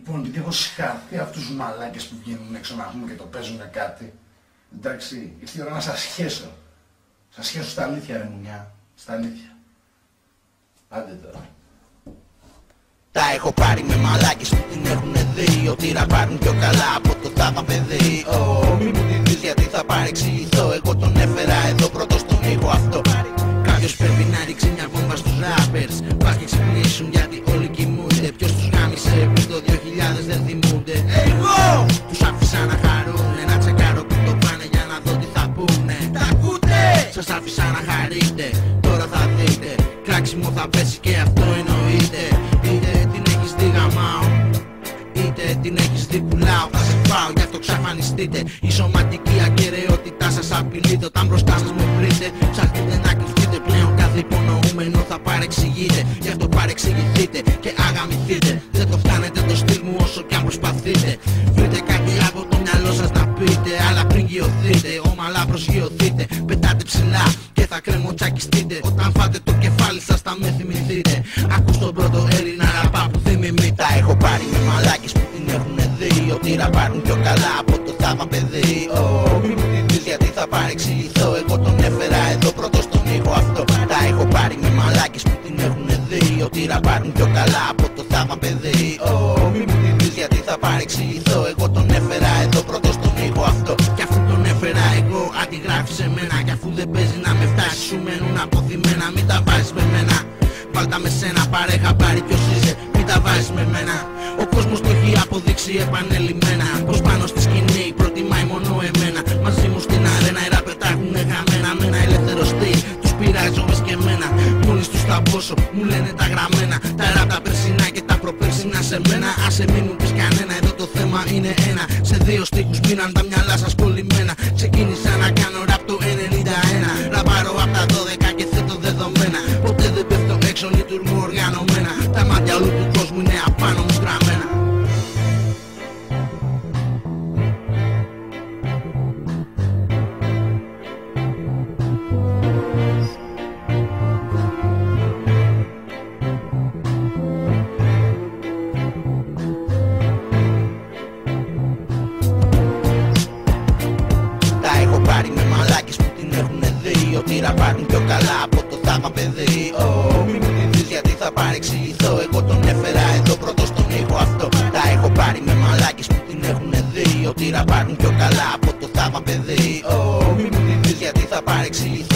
Λοιπόν, επειδή έχω συγχαρθεί αυτούς τους μαλάκες που βγαίνουν έξω να πούμε και το παίζουν κάτι, εντάξει, ήρθε η ώρα να σας σχέσω. Σας σχέσω στα αλήθεια, ρε μουνιά. Στα αλήθεια. Άντε τώρα. Τα έχω πάρει με μαλάκες που την έχουνε δει, ότι ραπάρουν πιο καλά από το θάβα παιδί. Μη μου τη δεις γιατί θα παρεξηγηθώ, εγώ τον έφερα εδώ πρώτο στον ήχο αυτό. Κάποιος πρέπει να ρίξει μια βόμβα στους rappers, πας και ξυπνήσουν γιατί όλοι κοιμούνται. Ποιος τους γάμισε που το 2000 δεν θυμούνται. Εγώ! Τους άφησα να χαρούνε, να τσεκάρω που το πάνε για να δω τι θα πούνε. Τα ακούτε! Σας άφησα να χαρείτε, τώρα θα δείτε. Κράξιμο θα πέσει και αυτό εννοείται. Είτε την έχεις δει γαμάω, είτε την έχεις δει πουλάω. Θα σε φάω, γι' αυτό ξαφανιστείτε. Η σωματική ακεραιότητά σας απειλείται. Όταν μπροστά σας με βρείτε, ψαχτείτε να κρυφτείτε. Πλέον κάθε υπονοούμενο θα παρεξηγείτε. Γι' αυτό παρεξηγηθείτε και αγαμηθείτε. Δεν το φτάνετε το στυλ μου όσο κι αν προσπαθείτε. Βρείτε κάτι από το μυαλό σας να πείτε. Αλλά πριν γειωθείτε, ομαλά προσγειωθείτε. Πετάτε ψηλά και θα κρεμοτσακιστείτε. Όταν φάτε το κεφάλι σας θα με θυμηθείτε. Ακούς τον πρώτο Έλληνα ραπά που δεν μιμεί. Τα έχω πάρει με μαλάκες που την έχουνε δει, ότι ραπάρουν πιο καλά από το θάβα παιδί. Μη μου τη δεις γιατί θα παρεξηγηθώ, εγώ τον έφερα εδώ πρώτο στον ήχο αυτό. Τα έχω πάρει με μαλάκες που την έχουνε δει, ότι ραπάρουν πιο καλά από το θάβα παιδί. Μη μου τη δεις γιατί θα παρεξηγηθώ, εγώ τον έφερα εδώ πρώτο στον ήχο αυτό. Κι αφού τον έφερα εγώ αντιγράφει σε μένα. Κι αφού δεν παίζει να με φτάσει σου μένουν αποθυμένα. Μην τα βάζεις με μένα, βάλτα με σένα, πάρε χαμπάρι ποιος είσαι, μην τα βάζεις με μένα. Ο κόσμος το έχει αποδείξει επανελειμμένα, πως πάνω στη σκηνή προτιμάει μόνο εμένα. Μαζί μου στην αρένα οι ράπερ τα έχουνε χαμένα. Με ένα ελεύθερο στυλ τους πειράζει όμως και εμένα. Μόλις τους τα μπώσω μου λένε τα γραμμένα. Τα ράπ τα περσινά και τα προπέρσινα σε μένα. Άσε μην μου πεις κανένα, εδώ το θέμα είναι ένα. Σε δύο στίχους μείναν τα μυαλά σας κολλημένα. Ξεκίνησα να κάνω ράπ το 91. Ραπάρω απ' τα 12 και θέτω δεδομένα. Ποτέ δεν πέφτω έξω, λειτουργώ οργανωμένα. Τα μάτια όλου του κόσμου είναι απάνω μου στραμμένα. Τα έχω πάρει με μαλάκες που την έχουνε δει, ότι ραπάρουν πιο καλά από το θάβα παιδί. Μη μου τη δεις γιατί θα παρεξηγηθώ, εγώ τον έφερα εδώ πρώτο στον ήχο αυτό. Τα έχω πάρει με μαλάκες που την έχουνε δει, ότι ραπάρουν πιο καλά από το θάβα παιδί. Μη μου τη δεις γιατί θα παρεξηγηθώ.